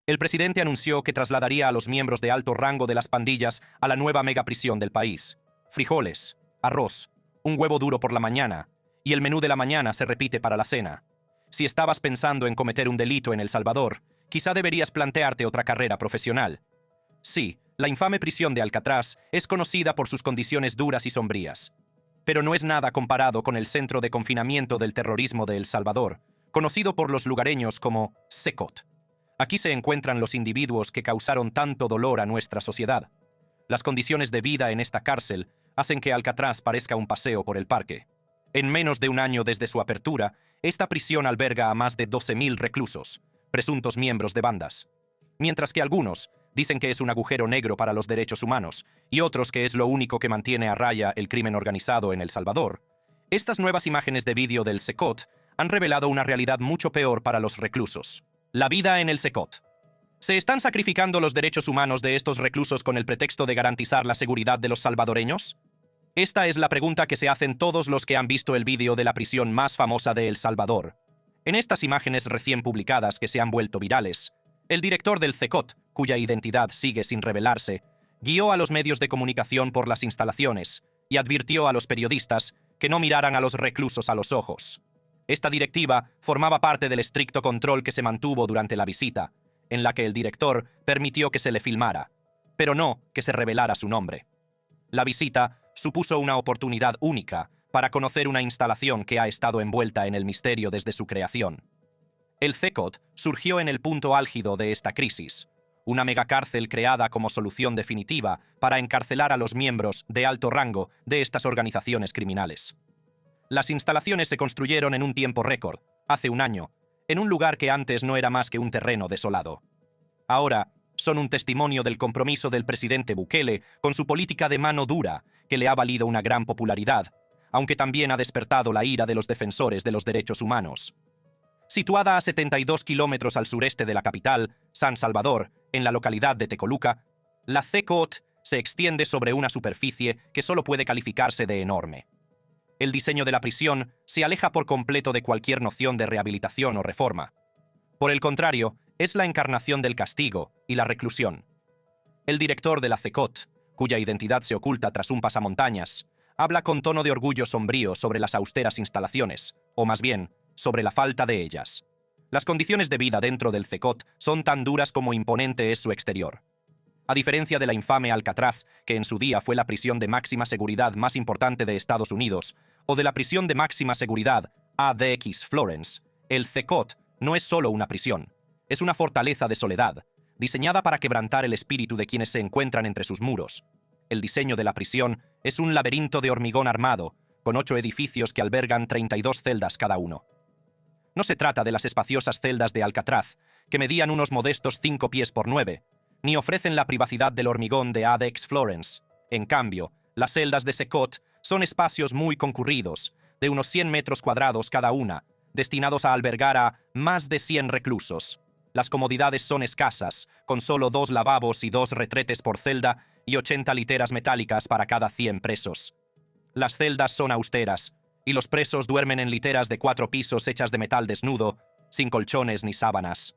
El presidente anunció que trasladaría a los miembros de alto rango de las pandillas a la nueva megaprisión del país. Frijoles, arroz, un huevo duro por la mañana, y el menú de la mañana se repite para la cena. Si estabas pensando en cometer un delito en El Salvador, quizá deberías plantearte otra carrera profesional. Sí, la infame prisión de Alcatraz es conocida por sus condiciones duras y sombrías. Pero no es nada comparado con el centro de confinamiento del terrorismo de El Salvador, conocido por los lugareños como Secot. Aquí se encuentran los individuos que causaron tanto dolor a nuestra sociedad. Las condiciones de vida en esta cárcel hacen que Alcatraz parezca un paseo por el parque. En menos de un año desde su apertura, esta prisión alberga a más de 12.000 reclusos, presuntos miembros de bandas. Mientras que algunos dicen que es un agujero negro para los derechos humanos y otros que es lo único que mantiene a raya el crimen organizado en El Salvador, estas nuevas imágenes de vídeo del Secot han revelado una realidad mucho peor para los reclusos. La vida en el Secot. ¿Se están sacrificando los derechos humanos de estos reclusos con el pretexto de garantizar la seguridad de los salvadoreños? Esta es la pregunta que se hacen todos los que han visto el vídeo de la prisión más famosa de El Salvador. En estas imágenes recién publicadas que se han vuelto virales, el director del Secot, cuya identidad sigue sin revelarse, guió a los medios de comunicación por las instalaciones y advirtió a los periodistas que no miraran a los reclusos a los ojos. Esta directiva formaba parte del estricto control que se mantuvo durante la visita, en la que el director permitió que se le filmara, pero no que se revelara su nombre. La visita supuso una oportunidad única para conocer una instalación que ha estado envuelta en el misterio desde su creación. El Secot surgió en el punto álgido de esta crisis, una megacárcel creada como solución definitiva para encarcelar a los miembros de alto rango de estas organizaciones criminales. Las instalaciones se construyeron en un tiempo récord, hace un año, en un lugar que antes no era más que un terreno desolado. Ahora, son un testimonio del compromiso del presidente Bukele con su política de mano dura, que le ha valido una gran popularidad, aunque también ha despertado la ira de los defensores de los derechos humanos. Situada a 72 kilómetros al sureste de la capital, San Salvador, en la localidad de Tecoluca, la Secot se extiende sobre una superficie que solo puede calificarse de enorme. El diseño de la prisión se aleja por completo de cualquier noción de rehabilitación o reforma. Por el contrario, es la encarnación del castigo y la reclusión. El director de la Secot, cuya identidad se oculta tras un pasamontañas, habla con tono de orgullo sombrío sobre las austeras instalaciones, o más bien, sobre la falta de ellas. Las condiciones de vida dentro del Secot son tan duras como imponente es su exterior. A diferencia de la infame Alcatraz, que en su día fue la prisión de máxima seguridad más importante de Estados Unidos, o de la prisión de máxima seguridad ADX Florence, el Secot no es solo una prisión, es una fortaleza de soledad, diseñada para quebrantar el espíritu de quienes se encuentran entre sus muros. El diseño de la prisión es un laberinto de hormigón armado, con 8 edificios que albergan 32 celdas cada uno. No se trata de las espaciosas celdas de Alcatraz, que medían unos modestos 5 pies por 9, ni ofrecen la privacidad del hormigón de ADX Florence. En cambio, las celdas de Secot son espacios muy concurridos, de unos 100 metros cuadrados cada una, destinados a albergar a más de 100 reclusos. Las comodidades son escasas, con solo 2 lavabos y 2 retretes por celda y 80 literas metálicas para cada 100 presos. Las celdas son austeras, y los presos duermen en literas de 4 pisos hechas de metal desnudo, sin colchones ni sábanas.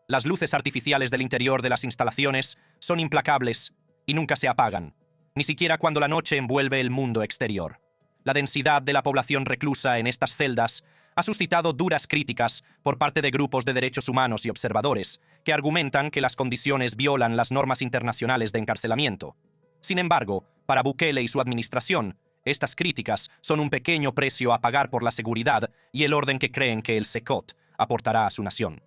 Las luces artificiales del interior de las instalaciones son implacables y nunca se apagan, ni siquiera cuando la noche envuelve el mundo exterior. La densidad de la población reclusa en estas celdas ha suscitado duras críticas por parte de grupos de derechos humanos y observadores que argumentan que las condiciones violan las normas internacionales de encarcelamiento. Sin embargo, para Bukele y su administración, estas críticas son un pequeño precio a pagar por la seguridad y el orden que creen que el Secot aportará a su nación.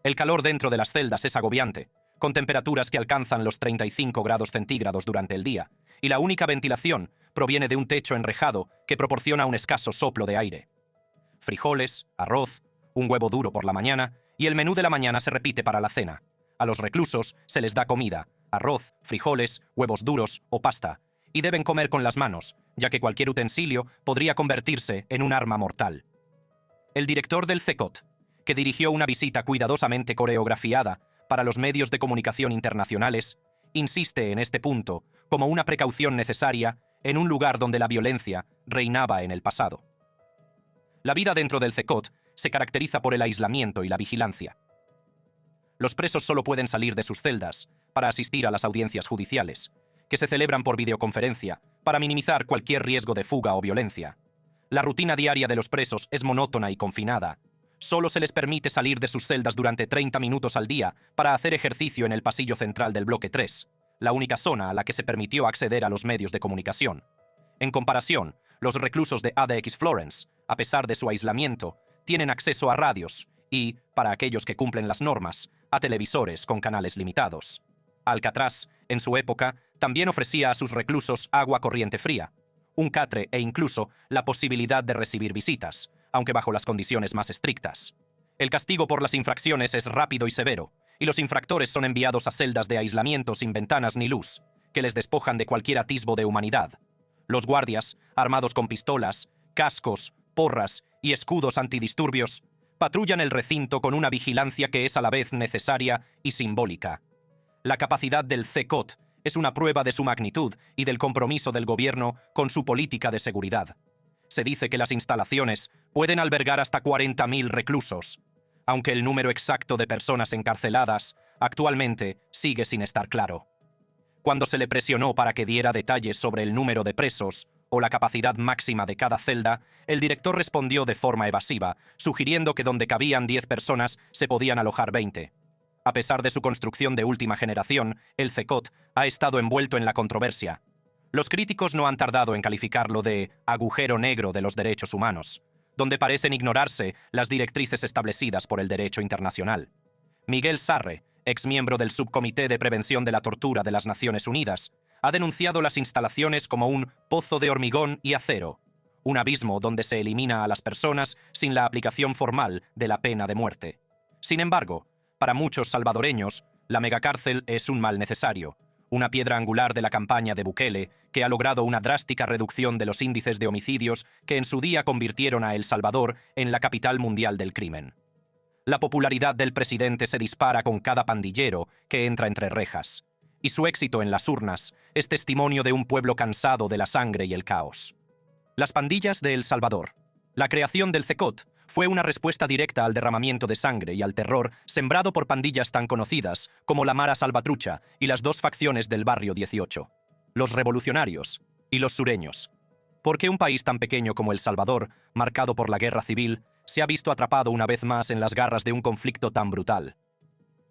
El calor dentro de las celdas es agobiante, con temperaturas que alcanzan los 35 grados centígrados durante el día, y la única ventilación proviene de un techo enrejado que proporciona un escaso soplo de aire. Frijoles, arroz, un huevo duro por la mañana, y el menú de la mañana se repite para la cena. A los reclusos se les da comida, arroz, frijoles, huevos duros o pasta, y deben comer con las manos, ya que cualquier utensilio podría convertirse en un arma mortal. El director del Secot, que dirigió una visita cuidadosamente coreografiada para los medios de comunicación internacionales, insiste en este punto como una precaución necesaria en un lugar donde la violencia reinaba en el pasado. La vida dentro del Secot se caracteriza por el aislamiento y la vigilancia. Los presos solo pueden salir de sus celdas para asistir a las audiencias judiciales, que se celebran por videoconferencia, para minimizar cualquier riesgo de fuga o violencia. La rutina diaria de los presos es monótona y confinada. Solo se les permite salir de sus celdas durante 30 minutos al día para hacer ejercicio en el pasillo central del bloque 3, la única zona a la que se permitió acceder a los medios de comunicación. En comparación, los reclusos de ADX Florence, a pesar de su aislamiento, tienen acceso a radios y, para aquellos que cumplen las normas, a televisores con canales limitados. Alcatraz, en su época, también ofrecía a sus reclusos agua corriente fría, un catre e incluso la posibilidad de recibir visitas, aunque bajo las condiciones más estrictas. El castigo por las infracciones es rápido y severo, y los infractores son enviados a celdas de aislamiento sin ventanas ni luz, que les despojan de cualquier atisbo de humanidad. Los guardias, armados con pistolas, cascos, porras y escudos antidisturbios, patrullan el recinto con una vigilancia que es a la vez necesaria y simbólica. La capacidad del CECOT es una prueba de su magnitud y del compromiso del gobierno con su política de seguridad. Se dice que las instalaciones pueden albergar hasta 40.000 reclusos, aunque el número exacto de personas encarceladas actualmente sigue sin estar claro. Cuando se le presionó para que diera detalles sobre el número de presos o la capacidad máxima de cada celda, el director respondió de forma evasiva, sugiriendo que donde cabían 10 personas se podían alojar 20. A pesar de su construcción de última generación, el CECOT ha estado envuelto en la controversia. Los críticos no han tardado en calificarlo de agujero negro de los derechos humanos, donde parecen ignorarse las directrices establecidas por el derecho internacional. Miguel Sarre, exmiembro del Subcomité de Prevención de la Tortura de las Naciones Unidas, ha denunciado las instalaciones como un pozo de hormigón y acero, un abismo donde se elimina a las personas sin la aplicación formal de la pena de muerte. Sin embargo, para muchos salvadoreños, la megacárcel es un mal necesario, una piedra angular de la campaña de Bukele, que ha logrado una drástica reducción de los índices de homicidios que en su día convirtieron a El Salvador en la capital mundial del crimen. La popularidad del presidente se dispara con cada pandillero que entra entre rejas, y su éxito en las urnas es testimonio de un pueblo cansado de la sangre y el caos. Las pandillas de El Salvador. La creación del CECOT fue una respuesta directa al derramamiento de sangre y al terror sembrado por pandillas tan conocidas como la Mara Salvatrucha y las dos facciones del Barrio 18, los revolucionarios y los sureños. ¿Por qué un país tan pequeño como El Salvador, marcado por la guerra civil, se ha visto atrapado una vez más en las garras de un conflicto tan brutal?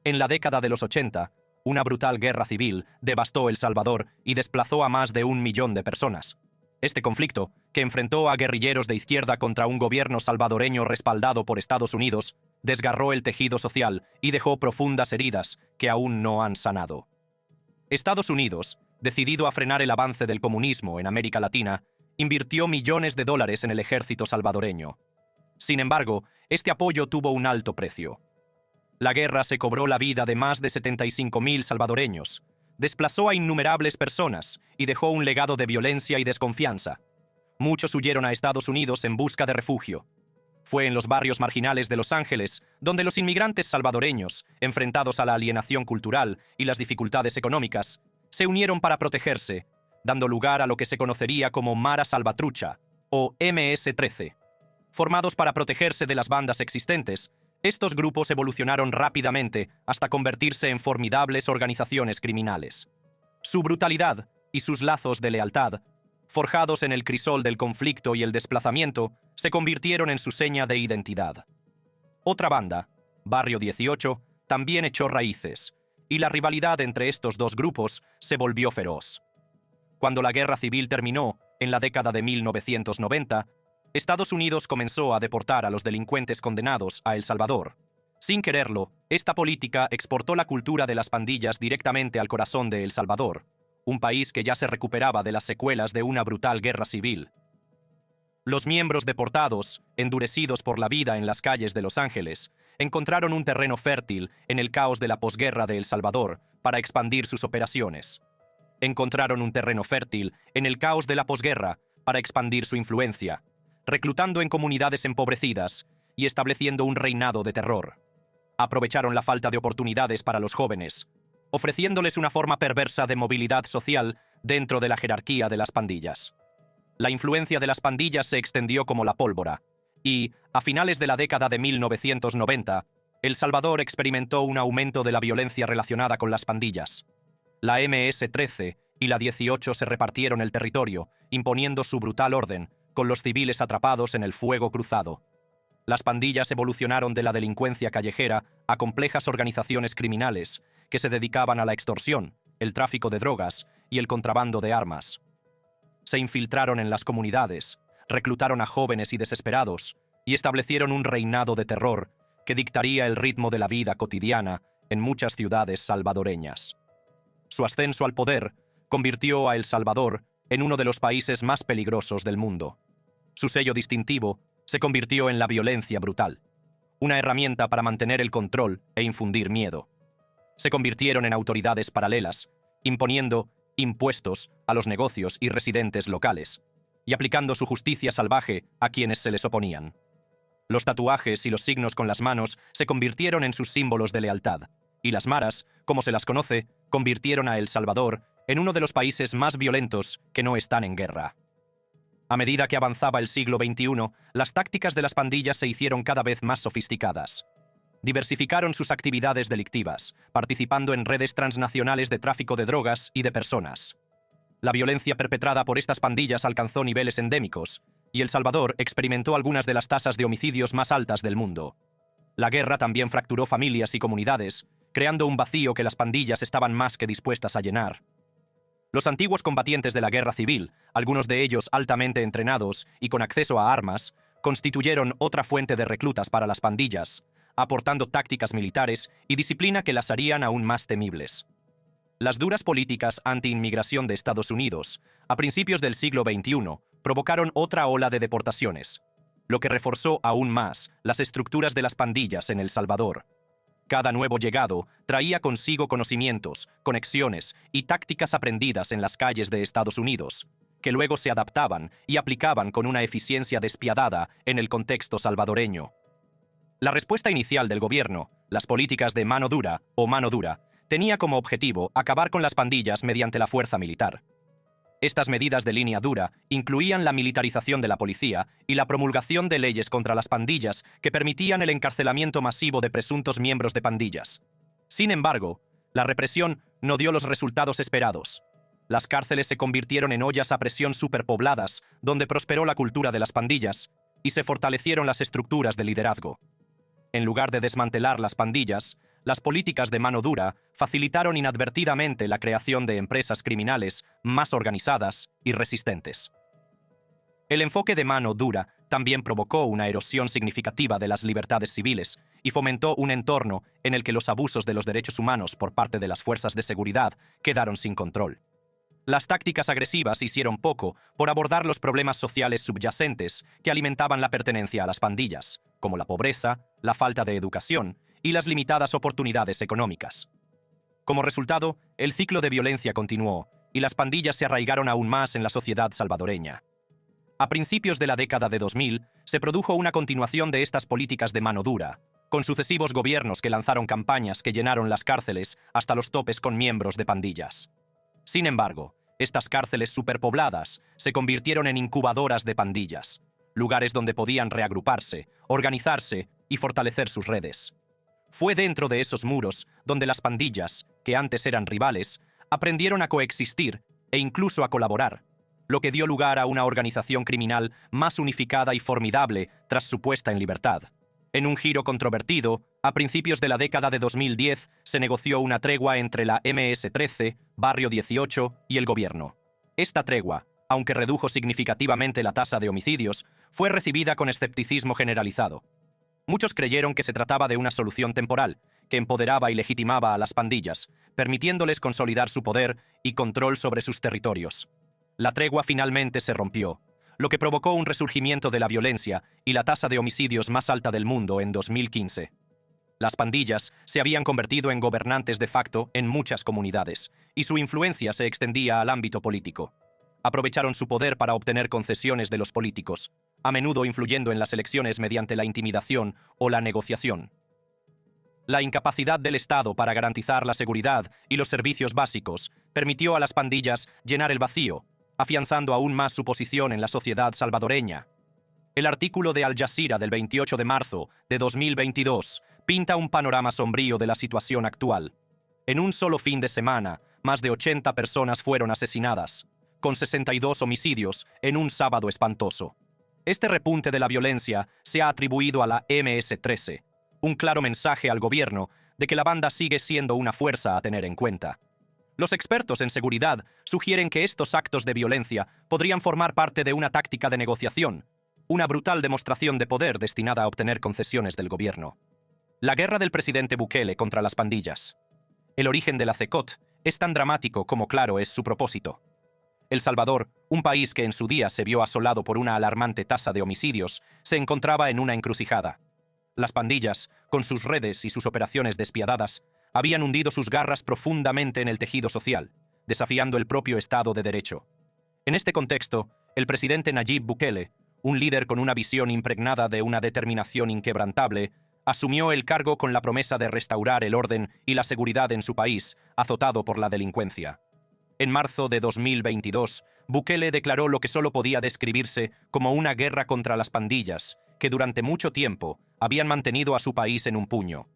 En la década de los 80, una brutal guerra civil devastó El Salvador y desplazó a más de 1 millón de personas. Este conflicto, que enfrentó a guerrilleros de izquierda contra un gobierno salvadoreño respaldado por Estados Unidos, desgarró el tejido social y dejó profundas heridas que aún no han sanado. Estados Unidos, decidido a frenar el avance del comunismo en América Latina, invirtió millones de dólares en el ejército salvadoreño. Sin embargo, este apoyo tuvo un alto precio. La guerra se cobró la vida de más de 75.000 salvadoreños, desplazó a innumerables personas y dejó un legado de violencia y desconfianza. Muchos huyeron a Estados Unidos en busca de refugio. Fue en los barrios marginales de Los Ángeles donde los inmigrantes salvadoreños, enfrentados a la alienación cultural y las dificultades económicas, se unieron para protegerse, dando lugar a lo que se conocería como Mara Salvatrucha, o MS-13. Formados para protegerse de las bandas existentes, estos grupos evolucionaron rápidamente hasta convertirse en formidables organizaciones criminales. Su brutalidad y sus lazos de lealtad, forjados en el crisol del conflicto y el desplazamiento, se convirtieron en su seña de identidad. Otra banda, Barrio 18, también echó raíces, y la rivalidad entre estos dos grupos se volvió feroz. Cuando la guerra civil terminó, en la década de 1990, Estados Unidos comenzó a deportar a los delincuentes condenados a El Salvador. Sin quererlo, esta política exportó la cultura de las pandillas directamente al corazón de El Salvador, un país que ya se recuperaba de las secuelas de una brutal guerra civil. Los miembros deportados, endurecidos por la vida en las calles de Los Ángeles, encontraron un terreno fértil en el caos de la posguerra de El Salvador para expandir sus operaciones. Encontraron un terreno fértil en el caos de la posguerra para expandir su influencia, reclutando en comunidades empobrecidas y estableciendo un reinado de terror. Aprovecharon la falta de oportunidades para los jóvenes, ofreciéndoles una forma perversa de movilidad social dentro de la jerarquía de las pandillas. La influencia de las pandillas se extendió como la pólvora, y, a finales de la década de 1990, El Salvador experimentó un aumento de la violencia relacionada con las pandillas. La MS-13 y la 18 se repartieron el territorio, imponiendo su brutal orden, con los civiles atrapados en el fuego cruzado. Las pandillas evolucionaron de la delincuencia callejera a complejas organizaciones criminales que se dedicaban a la extorsión, el tráfico de drogas y el contrabando de armas. Se infiltraron en las comunidades, reclutaron a jóvenes y desesperados y establecieron un reinado de terror que dictaría el ritmo de la vida cotidiana en muchas ciudades salvadoreñas. Su ascenso al poder convirtió a El Salvador en uno de los países más peligrosos del mundo. Su sello distintivo se convirtió en la violencia brutal, una herramienta para mantener el control e infundir miedo. Se convirtieron en autoridades paralelas, imponiendo impuestos a los negocios y residentes locales, y aplicando su justicia salvaje a quienes se les oponían. Los tatuajes y los signos con las manos se convirtieron en sus símbolos de lealtad, y las maras, como se las conoce, convirtieron a El Salvador en uno de los países más violentos que no están en guerra. A medida que avanzaba el siglo XXI, las tácticas de las pandillas se hicieron cada vez más sofisticadas. Diversificaron sus actividades delictivas, participando en redes transnacionales de tráfico de drogas y de personas. La violencia perpetrada por estas pandillas alcanzó niveles endémicos, y El Salvador experimentó algunas de las tasas de homicidios más altas del mundo. La guerra también fracturó familias y comunidades, creando un vacío que las pandillas estaban más que dispuestas a llenar. Los antiguos combatientes de la guerra civil, algunos de ellos altamente entrenados y con acceso a armas, constituyeron otra fuente de reclutas para las pandillas, aportando tácticas militares y disciplina que las harían aún más temibles. Las duras políticas anti-inmigración de Estados Unidos, a principios del siglo XXI, provocaron otra ola de deportaciones, lo que reforzó aún más las estructuras de las pandillas en El Salvador. Cada nuevo llegado traía consigo conocimientos, conexiones y tácticas aprendidas en las calles de Estados Unidos, que luego se adaptaban y aplicaban con una eficiencia despiadada en el contexto salvadoreño. La respuesta inicial del gobierno, las políticas de mano dura o mano dura, tenía como objetivo acabar con las pandillas mediante la fuerza militar. Estas medidas de línea dura incluían la militarización de la policía y la promulgación de leyes contra las pandillas que permitían el encarcelamiento masivo de presuntos miembros de pandillas. Sin embargo, la represión no dio los resultados esperados. Las cárceles se convirtieron en ollas a presión superpobladas, donde prosperó la cultura de las pandillas y se fortalecieron las estructuras de liderazgo. En lugar de desmantelar las pandillas, las políticas de mano dura facilitaron inadvertidamente la creación de empresas criminales más organizadas y resistentes. El enfoque de mano dura también provocó una erosión significativa de las libertades civiles y fomentó un entorno en el que los abusos de los derechos humanos por parte de las fuerzas de seguridad quedaron sin control. Las tácticas agresivas hicieron poco por abordar los problemas sociales subyacentes que alimentaban la pertenencia a las pandillas, como la pobreza, la falta de educación y las limitadas oportunidades económicas. Como resultado, el ciclo de violencia continuó y las pandillas se arraigaron aún más en la sociedad salvadoreña. A principios de la década de 2000, se produjo una continuación de estas políticas de mano dura, con sucesivos gobiernos que lanzaron campañas que llenaron las cárceles hasta los topes con miembros de pandillas. Sin embargo, estas cárceles superpobladas se convirtieron en incubadoras de pandillas, lugares donde podían reagruparse, organizarse y fortalecer sus redes. Fue dentro de esos muros donde las pandillas, que antes eran rivales, aprendieron a coexistir e incluso a colaborar, lo que dio lugar a una organización criminal más unificada y formidable tras su puesta en libertad. En un giro controvertido, a principios de la década de 2010 se negoció una tregua entre la MS-13, Barrio 18 y el gobierno. Esta tregua, aunque redujo significativamente la tasa de homicidios, fue recibida con escepticismo generalizado. Muchos creyeron que se trataba de una solución temporal, que empoderaba y legitimaba a las pandillas, permitiéndoles consolidar su poder y control sobre sus territorios. La tregua finalmente se rompió, lo que provocó un resurgimiento de la violencia y la tasa de homicidios más alta del mundo en 2015. Las pandillas se habían convertido en gobernantes de facto en muchas comunidades, y su influencia se extendía al ámbito político. Aprovecharon su poder para obtener concesiones de los políticos, a menudo influyendo en las elecciones mediante la intimidación o la negociación. La incapacidad del Estado para garantizar la seguridad y los servicios básicos permitió a las pandillas llenar el vacío, afianzando aún más su posición en la sociedad salvadoreña. El artículo de Al Jazeera del 28 de marzo de 2022 pinta un panorama sombrío de la situación actual. En un solo fin de semana, más de 80 personas fueron asesinadas, con 62 homicidios en un sábado espantoso. Este repunte de la violencia se ha atribuido a la MS-13, un claro mensaje al gobierno de que la banda sigue siendo una fuerza a tener en cuenta. Los expertos en seguridad sugieren que estos actos de violencia podrían formar parte de una táctica de negociación, una brutal demostración de poder destinada a obtener concesiones del gobierno. La guerra del presidente Bukele contra las pandillas. El origen de la CECOT es tan dramático como claro es su propósito. El Salvador, un país que en su día se vio asolado por una alarmante tasa de homicidios, se encontraba en una encrucijada. Las pandillas, con sus redes y sus operaciones despiadadas, habían hundido sus garras profundamente en el tejido social, desafiando el propio Estado de Derecho. En este contexto, el presidente Nayib Bukele, un líder con una visión impregnada de una determinación inquebrantable, asumió el cargo con la promesa de restaurar el orden y la seguridad en su país, azotado por la delincuencia. En marzo de 2022, Bukele declaró lo que solo podía describirse como una guerra contra las pandillas, que durante mucho tiempo habían mantenido a su país en un puño.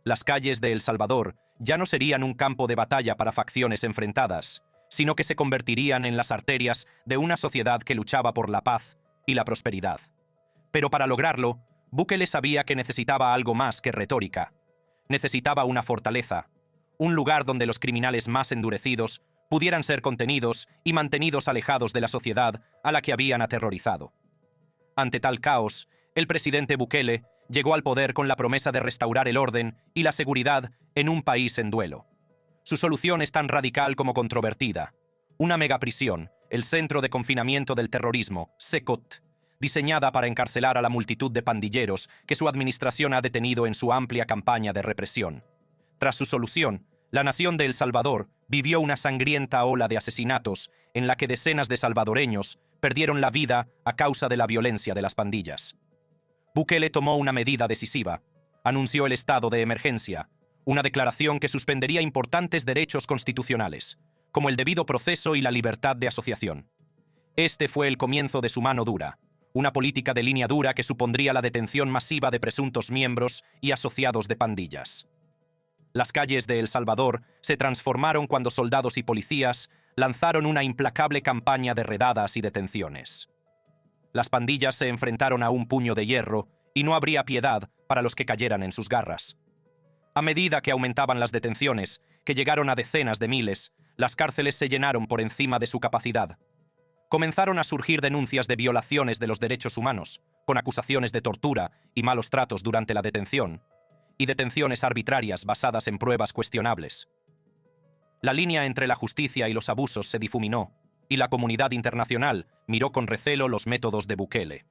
Las calles de El Salvador ya no serían un campo de batalla para facciones enfrentadas, sino que se convertirían en las arterias de una sociedad que luchaba por la paz y la prosperidad. Pero para lograrlo, Bukele sabía que necesitaba algo más que retórica. Necesitaba una fortaleza, un lugar donde los criminales más endurecidos pudieran ser contenidos y mantenidos alejados de la sociedad a la que habían aterrorizado. Ante tal caos, el presidente Bukele llegó al poder con la promesa de restaurar el orden y la seguridad en un país en duelo. Su solución es tan radical como controvertida. Una megaprisión, el centro de confinamiento del terrorismo, CECOT, diseñada para encarcelar a la multitud de pandilleros que su administración ha detenido en su amplia campaña de represión. Tras su solución, la nación de El Salvador vivió una sangrienta ola de asesinatos en la que decenas de salvadoreños perdieron la vida a causa de la violencia de las pandillas. Bukele tomó una medida decisiva. Anunció el estado de emergencia, una declaración que suspendería importantes derechos constitucionales, como el debido proceso y la libertad de asociación. Este fue el comienzo de su mano dura, una política de línea dura que supondría la detención masiva de presuntos miembros y asociados de pandillas. Las calles de El Salvador se transformaron cuando soldados y policías lanzaron una implacable campaña de redadas y detenciones. Las pandillas se enfrentaron a un puño de hierro y no habría piedad para los que cayeran en sus garras. A medida que aumentaban las detenciones, que llegaron a decenas de miles, las cárceles se llenaron por encima de su capacidad. Comenzaron a surgir denuncias de violaciones de los derechos humanos, con acusaciones de tortura y malos tratos durante la detención, y detenciones arbitrarias basadas en pruebas cuestionables. La línea entre la justicia y los abusos se difuminó, y la comunidad internacional miró con recelo los métodos de Bukele.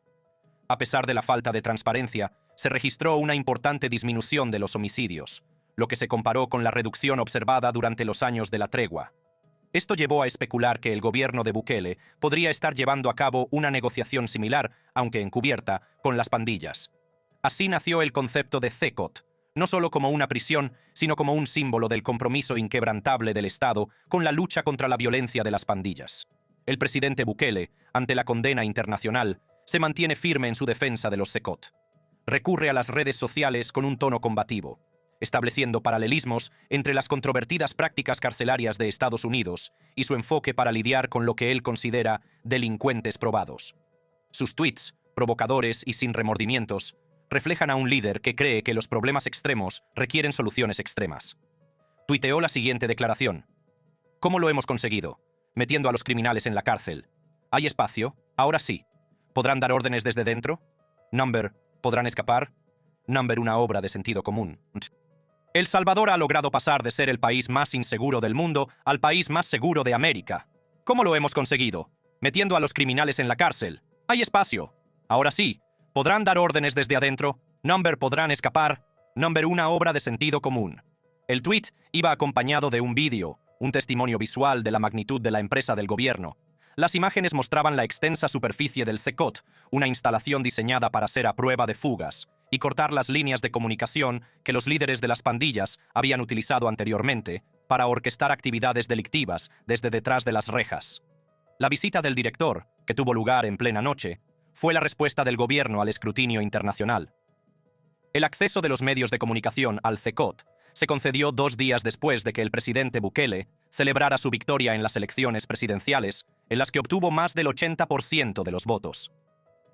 A pesar de la falta de transparencia, se registró una importante disminución de los homicidios, lo que se comparó con la reducción observada durante los años de la tregua. Esto llevó a especular que el gobierno de Bukele podría estar llevando a cabo una negociación similar, aunque encubierta, con las pandillas. Así nació el concepto de CECOT, no solo como una prisión, sino como un símbolo del compromiso inquebrantable del Estado con la lucha contra la violencia de las pandillas. El presidente Bukele, ante la condena internacional, se mantiene firme en su defensa de los CECOT. Recurre a las redes sociales con un tono combativo, estableciendo paralelismos entre las controvertidas prácticas carcelarias de Estados Unidos y su enfoque para lidiar con lo que él considera delincuentes probados. Sus tweets, provocadores y sin remordimientos, reflejan a un líder que cree que los problemas extremos requieren soluciones extremas. Tuiteó la siguiente declaración: ¿Cómo lo hemos conseguido? Metiendo a los criminales en la cárcel. ¿Hay espacio? Ahora sí. ¿Podrán dar órdenes desde dentro? Number, ¿podrán escapar? Number, una obra de sentido común. El Salvador ha logrado pasar de ser el país más inseguro del mundo al país más seguro de América. ¿Cómo lo hemos conseguido? Metiendo a los criminales en la cárcel. ¿Hay espacio? Ahora sí. ¿Podrán dar órdenes desde adentro? Number, ¿podrán escapar? Number, una obra de sentido común. El tweet iba acompañado de un vídeo, un testimonio visual de la magnitud de la empresa del gobierno. Las imágenes mostraban la extensa superficie del CECOT, una instalación diseñada para ser a prueba de fugas, y cortar las líneas de comunicación que los líderes de las pandillas habían utilizado anteriormente para orquestar actividades delictivas desde detrás de las rejas. La visita del director, que tuvo lugar en plena noche, fue la respuesta del gobierno al escrutinio internacional. El acceso de los medios de comunicación al CECOT se concedió 2 días después de que el presidente Bukele celebrara su victoria en las elecciones presidenciales, en las que obtuvo más del 80% de los votos.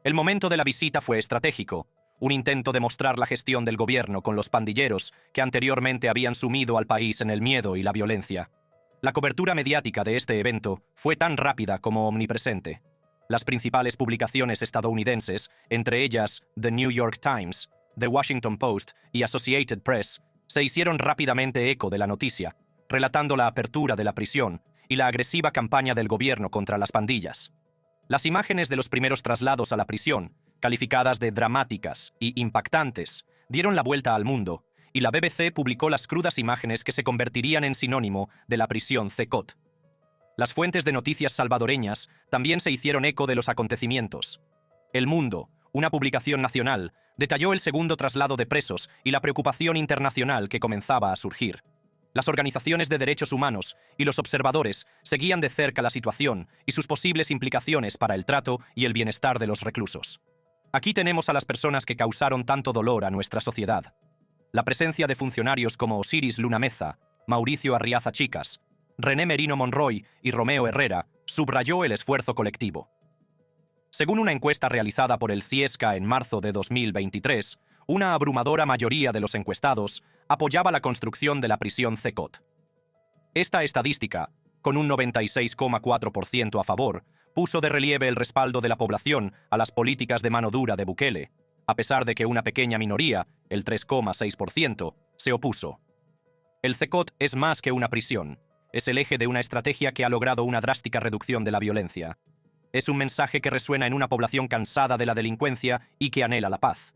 El momento de la visita fue estratégico, un intento de mostrar la gestión del gobierno con los pandilleros que anteriormente habían sumido al país en el miedo y la violencia. La cobertura mediática de este evento fue tan rápida como omnipresente. Las principales publicaciones estadounidenses, entre ellas The New York Times, The Washington Post y Associated Press, se hicieron rápidamente eco de la noticia, relatando la apertura de la prisión y la agresiva campaña del gobierno contra las pandillas. Las imágenes de los primeros traslados a la prisión, calificadas de dramáticas y impactantes, dieron la vuelta al mundo, y la BBC publicó las crudas imágenes que se convertirían en sinónimo de la prisión CECOT. Las fuentes de noticias salvadoreñas también se hicieron eco de los acontecimientos. El Mundo, una publicación nacional, detalló el segundo traslado de presos y la preocupación internacional que comenzaba a surgir. Las organizaciones de derechos humanos y los observadores seguían de cerca la situación y sus posibles implicaciones para el trato y el bienestar de los reclusos. Aquí tenemos a las personas que causaron tanto dolor a nuestra sociedad. La presencia de funcionarios como Osiris Luna Meza, Mauricio Arriaza Chicas, René Merino Monroy y Romeo Herrera subrayó el esfuerzo colectivo. Según una encuesta realizada por el Ciesca en marzo de 2023, una abrumadora mayoría de los encuestados apoyaba la construcción de la prisión CECOT. Esta estadística, con un 96,4% a favor, puso de relieve el respaldo de la población a las políticas de mano dura de Bukele, a pesar de que una pequeña minoría, el 3,6%, se opuso. El CECOT es más que una prisión, es el eje de una estrategia que ha logrado una drástica reducción de la violencia. Es un mensaje que resuena en una población cansada de la delincuencia y que anhela la paz.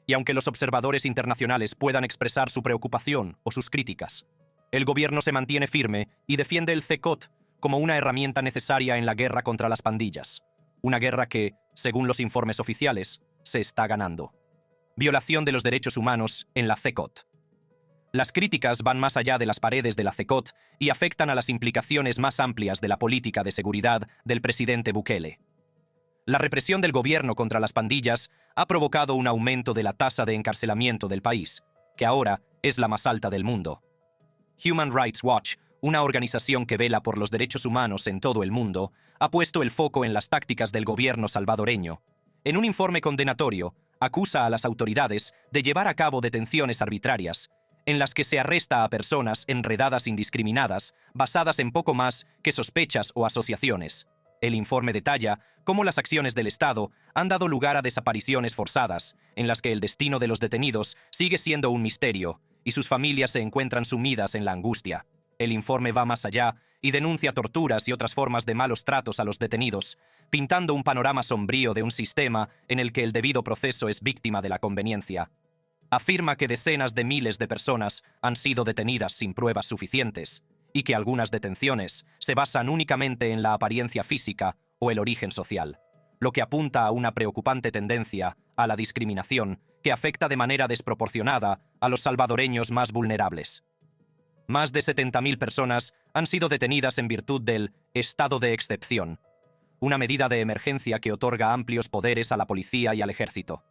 Y aunque los observadores internacionales puedan expresar su preocupación o sus críticas, el gobierno se mantiene firme y defiende el CECOT como una herramienta necesaria en la guerra contra las pandillas. Una guerra que, según los informes oficiales, se está ganando. Violación de los derechos humanos en la CECOT. Las críticas van más allá de las paredes de la CECOT y afectan a las implicaciones más amplias de la política de seguridad del presidente Bukele. La represión del gobierno contra las pandillas ha provocado un aumento de la tasa de encarcelamiento del país, que ahora es la más alta del mundo. Human Rights Watch, una organización que vela por los derechos humanos en todo el mundo, ha puesto el foco en las tácticas del gobierno salvadoreño. En un informe condenatorio, acusa a las autoridades de llevar a cabo detenciones arbitrarias, en las que se arresta a personas enredadas indiscriminadas, basadas en poco más que sospechas o asociaciones. El informe detalla cómo las acciones del Estado han dado lugar a desapariciones forzadas, en las que el destino de los detenidos sigue siendo un misterio, y sus familias se encuentran sumidas en la angustia. El informe va más allá y denuncia torturas y otras formas de malos tratos a los detenidos, pintando un panorama sombrío de un sistema en el que el debido proceso es víctima de la conveniencia. Afirma que decenas de miles de personas han sido detenidas sin pruebas suficientes, y que algunas detenciones se basan únicamente en la apariencia física o el origen social, lo que apunta a una preocupante tendencia a la discriminación que afecta de manera desproporcionada a los salvadoreños más vulnerables. Más de 70.000 personas han sido detenidas en virtud del estado de excepción, una medida de emergencia que otorga amplios poderes a la policía y al ejército.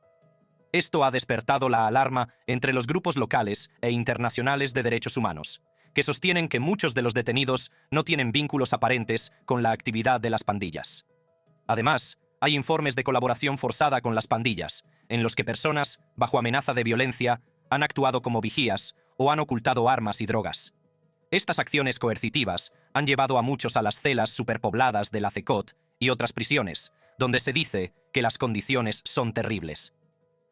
Esto ha despertado la alarma entre los grupos locales e internacionales de derechos humanos, que sostienen que muchos de los detenidos no tienen vínculos aparentes con la actividad de las pandillas. Además, hay informes de colaboración forzada con las pandillas, en los que personas, bajo amenaza de violencia, han actuado como vigías o han ocultado armas y drogas. Estas acciones coercitivas han llevado a muchos a las celas superpobladas de la CECOT y otras prisiones, donde se dice que las condiciones son terribles.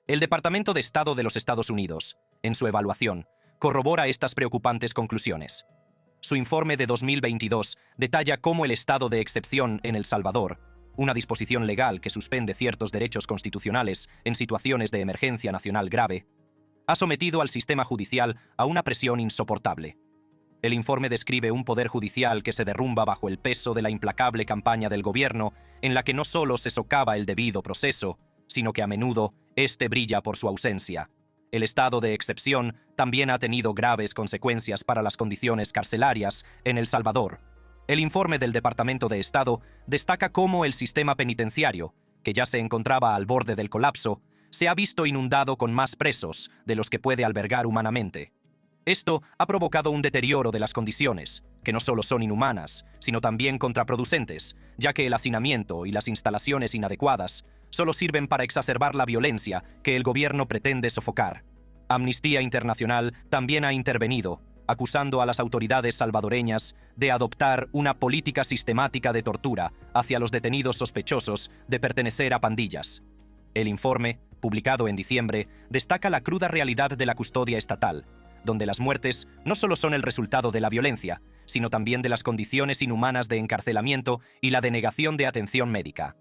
El Departamento de Estado de los Estados Unidos, en su evaluación, corrobora estas preocupantes conclusiones. Su informe de 2022 detalla cómo el estado de excepción en El Salvador, una disposición legal que suspende ciertos derechos constitucionales en situaciones de emergencia nacional grave, ha sometido al sistema judicial a una presión insoportable. El informe describe un poder judicial que se derrumba bajo el peso de la implacable campaña del gobierno, en la que no solo se socava el debido proceso, sino que a menudo este brilla por su ausencia. El estado de excepción también ha tenido graves consecuencias para las condiciones carcelarias en El Salvador. El informe del Departamento de Estado destaca cómo el sistema penitenciario, que ya se encontraba al borde del colapso, se ha visto inundado con más presos de los que puede albergar humanamente. Esto ha provocado un deterioro de las condiciones, que no solo son inhumanas, sino también contraproducentes, ya que el hacinamiento y las instalaciones inadecuadas solo sirven para exacerbar la violencia que el gobierno pretende sofocar. Amnistía Internacional también ha intervenido, acusando a las autoridades salvadoreñas de adoptar una política sistemática de tortura hacia los detenidos sospechosos de pertenecer a pandillas. El informe, publicado en diciembre, destaca la cruda realidad de la custodia estatal, donde las muertes no solo son el resultado de la violencia, sino también de las condiciones inhumanas de encarcelamiento y la denegación de atención médica.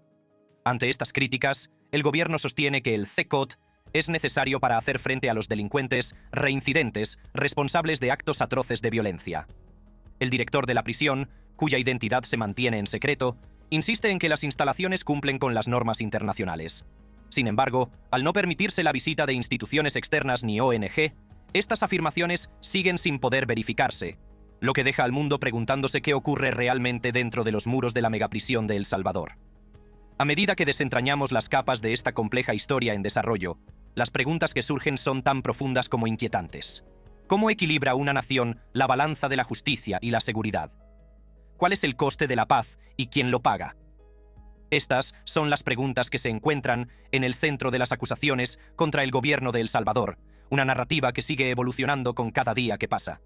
Ante estas críticas, el gobierno sostiene que el CECOT es necesario para hacer frente a los delincuentes reincidentes responsables de actos atroces de violencia. El director de la prisión, cuya identidad se mantiene en secreto, insiste en que las instalaciones cumplen con las normas internacionales. Sin embargo, al no permitirse la visita de instituciones externas ni ONG, estas afirmaciones siguen sin poder verificarse, lo que deja al mundo preguntándose qué ocurre realmente dentro de los muros de la megaprisión de El Salvador. A medida que desentrañamos las capas de esta compleja historia en desarrollo, las preguntas que surgen son tan profundas como inquietantes. ¿Cómo equilibra una nación la balanza de la justicia y la seguridad? ¿Cuál es el coste de la paz y quién lo paga? Estas son las preguntas que se encuentran en el centro de las acusaciones contra el gobierno de El Salvador, una narrativa que sigue evolucionando con cada día que pasa.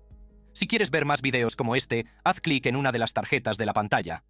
Si quieres ver más videos como este, haz clic en una de las tarjetas de la pantalla.